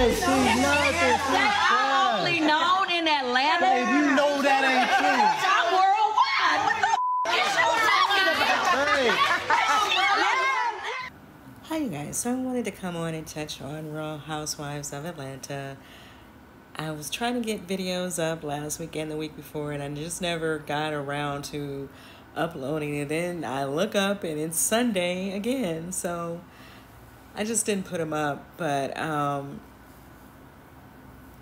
Hey, she's nothing. She's I'm only known in Atlanta. Hey, you know that ain't true. I'm worldwide. What the is you talking about? Hey. Hi, you guys. So I wanted to come on and touch on Real Housewives of Atlanta. I was trying to get videos up last week and the week before, and I just never got around to uploading it. Then I look up, and it's Sunday again, so I just didn't put them up. But,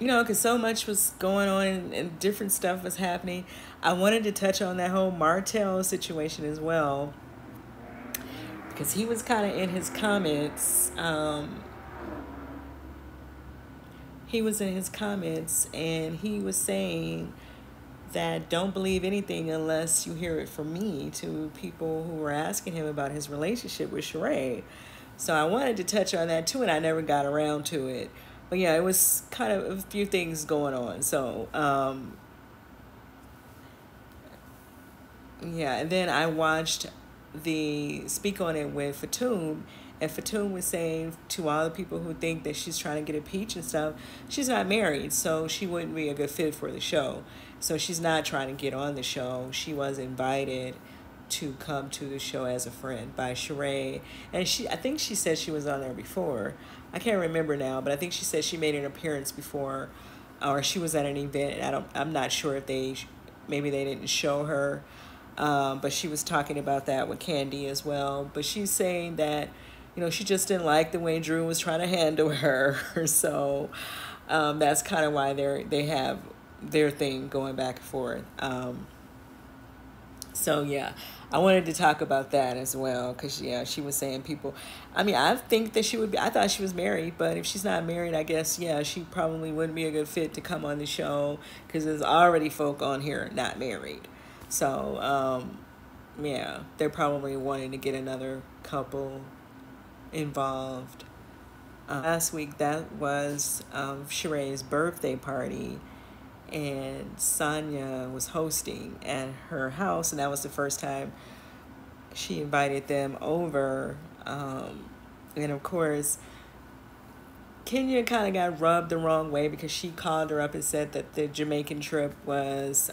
because so much was going on and different stuff was happening, I wanted to touch on that whole Martell situation as well, because he was kind of in his comments. He was in his comments, and he was saying that don't believe anything unless you hear it from me, to people who were asking him about his relationship with Sheree. So I wanted to touch on that too, and I never got around to it. But yeah, it was kind of a few things going on. So, and then I watched the Speak on It with Fatum, and Fatum was saying to all the people who think that she's trying to get impeached and stuff, she's not married, so she wouldn't be a good fit for the show. So she's not trying to get on the show. She was invited to come to the show as a friend by Sheree, and I think she said she was on there before. I can't remember now, but I think she said she made an appearance before, or she was at an event. I'm not sure if maybe they didn't show her, but she was talking about that with Candy as well. But she's saying that, she just didn't like the way Drew was trying to handle her. So that's kind of why they have their thing going back and forth. So yeah, I wanted to talk about that as well, because she was saying people, I think that she would be, I thought she was married, but if she's not married, I guess, she probably wouldn't be a good fit to come on the show, because there's already folk on here not married. So they're probably wanting to get another couple involved. Last week, that was Sheree's birthday party, and Sonya was hosting at her house, and that was the first time she invited them over. And of course, Kenya kind of got rubbed the wrong way, because she called her up and said that the Jamaican trip was,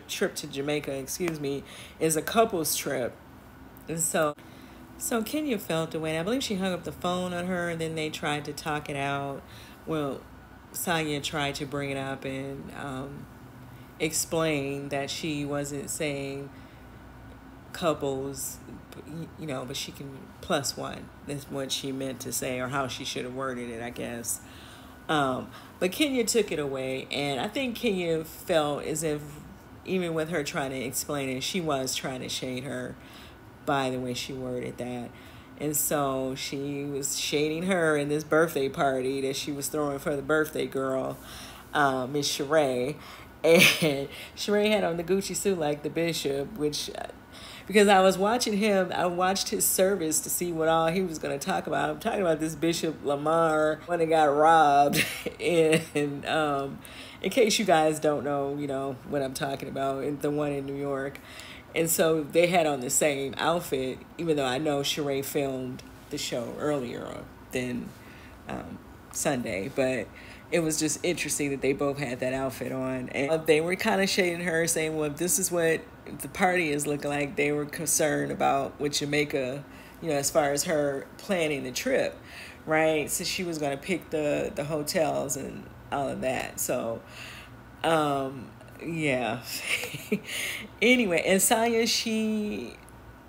trip to Jamaica, is a couple's trip. And so Kenya felt the way. I believe she hung up the phone on her, and then they tried to talk it out. Well, Sonya tried to bring it up and explain that she wasn't saying couples, but she can +1. That's what she meant to say, or how she should have worded it, I guess. But Kenya took it away, and I think Kenya felt as if, even with her trying to explain it, she was trying to shade her by the way she worded that. And so she was shading her in this birthday party that she was throwing for the birthday girl, Miss Sheree. And Sheree had on the Gucci suit like the bishop, which, because I was watching him, I watched his service to see what all he was going to talk about. I'm talking about this Bishop Lamar, when he got robbed. And in case you guys don't know, what I'm talking about, the one in New York. And so they had on the same outfit, even though I know Sheree filmed the show earlier than Sunday. But it was just interesting that they both had that outfit on. And they were kind of shading her, saying, well, if this is what the party is looking like, they were concerned about with Jamaica, as far as her planning the trip, right? So she was going to pick the hotels and all of that. So, yeah. Anyway, and Sonya, she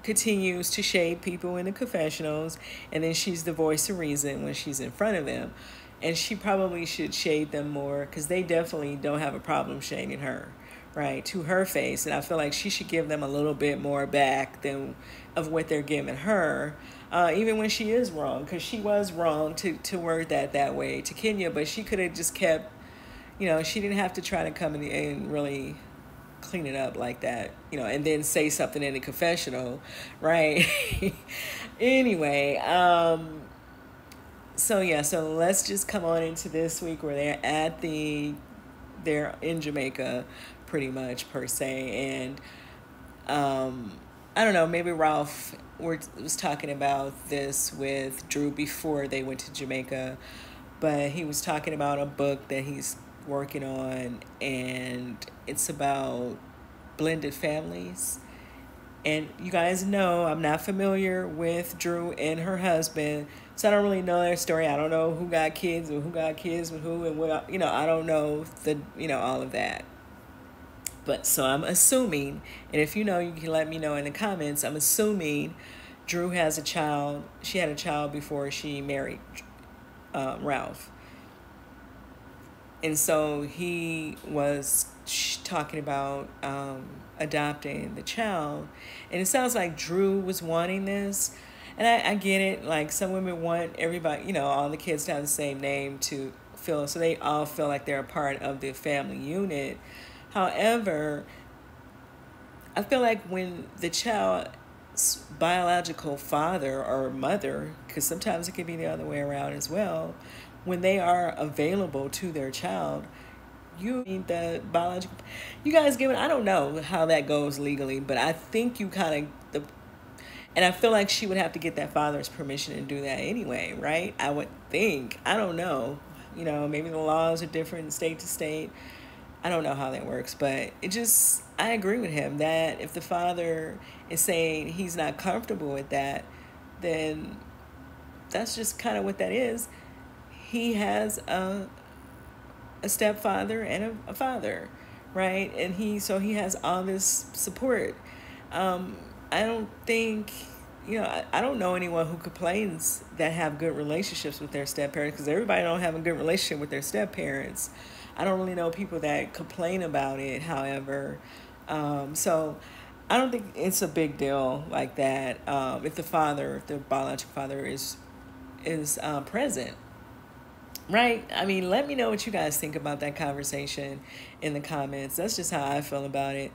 continues to shade people in the confessionals, and then she's the voice of reason when she's in front of them. And she probably should shade them more, because they definitely don't have a problem shading her, right, to her face. And I feel like she should give them a little bit more back than of what they're giving her, even when she is wrong, because she was wrong to word that way to Kenya. But she could have just kept, she didn't have to try to come in and really clean it up like that, and then say something in the confessional, right? Anyway, so let's just come on into this week where they're in Jamaica, pretty much, per se. And I don't know, maybe Ralph was talking about this with Drew before they went to Jamaica. but he was talking about a book that he's working on, and it's about blended families. And you guys know I'm not familiar with Drew and her husband, so I don't really know their story. I don't know who got kids or who got kids with who and what, I don't know all of that. But so I'm assuming, and if you know, you can let me know in the comments. I'm assuming Drew has a child. She had a child before she married Ralph. And so he was talking about adopting the child. And it sounds like Drew was wanting this. And I get it. Like, some women want everybody, all the kids to have the same name to feel, so they all feel like they're a part of the family unit. However, I feel like when the child's biological father or mother, because sometimes it can be the other way around as well, when they are available to their child, you need the biological, you guys give it, I don't know how that goes legally, but I think you kind of, and I feel like she would have to get that father's permission and do that anyway, right? I would think. I don't know. Maybe the laws are different state to state. I don't know how that works, but I agree with him that if the father is saying he's not comfortable with that, then that's just kind of what that is. He has a stepfather and a father, right? And he has all this support. I don't think, I don't know anyone who complains that have good relationships with their step-parents, because everybody don't have a good relationship with their step-parents. I don't really know people that complain about it, however. So I don't think it's a big deal like that if the biological father is present. Right? I mean, let me know what you guys think about that conversation in the comments. That's just how I feel about it.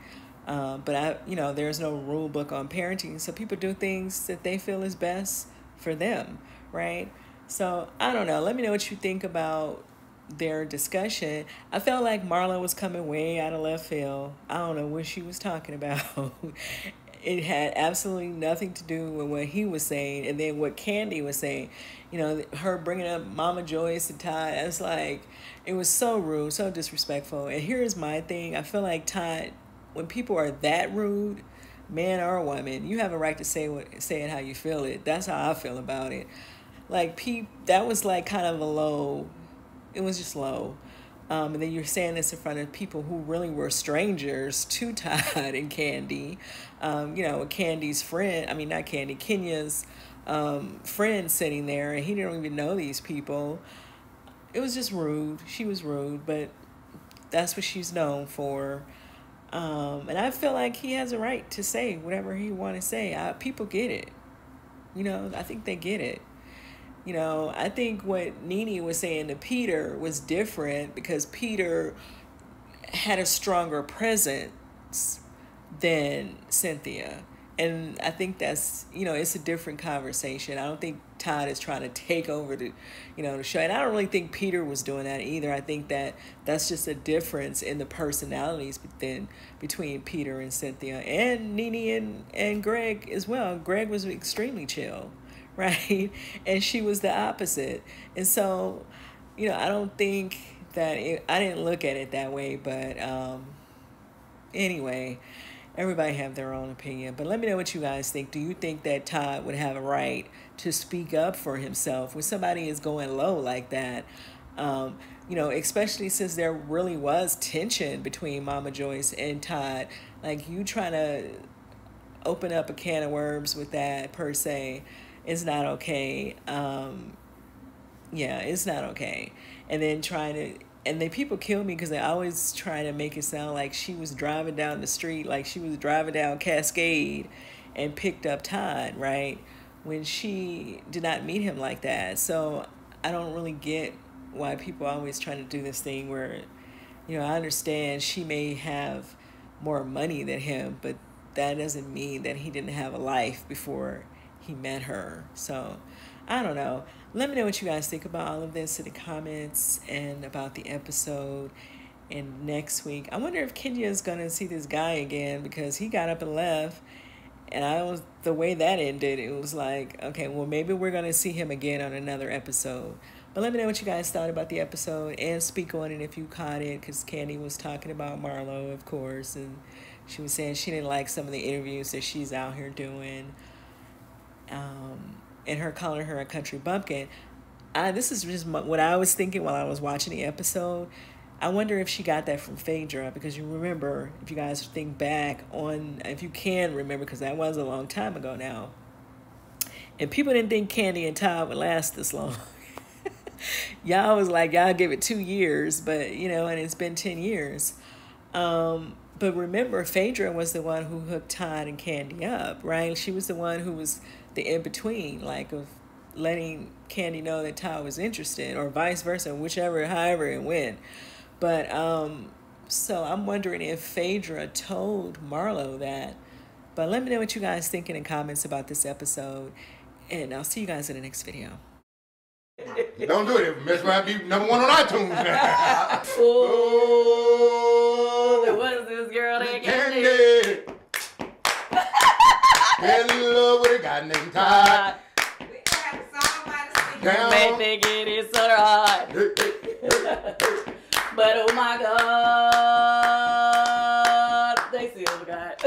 But there's no rule book on parenting, so people do things that they feel is best for them, right? So I don't know. Let me know what you think about their discussion. I felt like Marla was coming way out of left field. I don't know what she was talking about. It had absolutely nothing to do with what he was saying, and then what Candy was saying. Her bringing up Mama Joyce and Todd. It's like, it was so rude, so disrespectful. And here's my thing. I feel like Todd, when people are that rude, man or woman, you have a right to say it how you feel it. That's how I feel about it. Like, that was like kind of a low. It was just low. And then you're saying this in front of people who really were strangers to Todd and Candy. Candy's friend, not Candy, Kenya's friend sitting there, and he didn't even know these people. It was just rude. She was rude, but that's what she's known for. And I feel like he has a right to say whatever he want to say. People get it. I think they get it. I think what Nene was saying to Peter was different, because Peter had a stronger presence than Cynthia. And I think that's, it's a different conversation. I don't think Todd is trying to take over the show. And I don't really think Peter was doing that either. I think that's just a difference in the personalities between Peter and Cynthia, and Nene and Greg as well. Greg was extremely chill, right? And she was the opposite. And so, I don't think that I didn't look at it that way, but anyway, everybody have their own opinion. But let me know what you guys think. Do you think that Todd would have a right to speak up for himself when somebody is going low like that? Especially since there really was tension between Mama Joyce and Todd. Like, you trying to open up a can of worms with that, per se, is not okay. It's not okay. And then and then people kill me because they always try to make it sound like she was driving down the street, like she was driving down Cascade and picked up Todd, right? When she did not meet him like that. So I don't really get why people are always trying to do this thing where, I understand she may have more money than him, but that doesn't mean that he didn't have a life before he met her. So I don't know. Let me know what you guys think about all of this in the comments, and about the episode. And next week, I wonder if Kenya is going to see this guy again, because he got up and left. And the way that ended, it was like, okay, well, maybe we're going to see him again on another episode. But let me know what you guys thought about the episode and speak on it if you caught it, because Candy was talking about Marlo, of course, and she was saying she didn't like some of the interviews that she's out here doing, and her calling her a country bumpkin. This is just what I was thinking while I was watching the episode. I wonder if she got that from Phaedra, because you remember, if you guys think back on, if you can remember, because that was a long time ago now, and people didn't think Candy and Todd would last this long. Y'all was like, y'all give it 2 years, but, you know, and it's been 10 years. But remember, Phaedra was the one who hooked Todd and Candy up, right? She was the one who was the in-between, like, of letting Candy know that Todd was interested, or vice versa, whichever, however it went. But, so I'm wondering if Phaedra told Marlo that. But let me know what you guys think in the comments about this episode, and I'll see you guys in the next video. Don't do it. Mess around, be #1 on iTunes now. Oh, there was this girl that Candy. Fell in love with a guy named Todd. Down. They think it is so hard. But oh my God, they still got.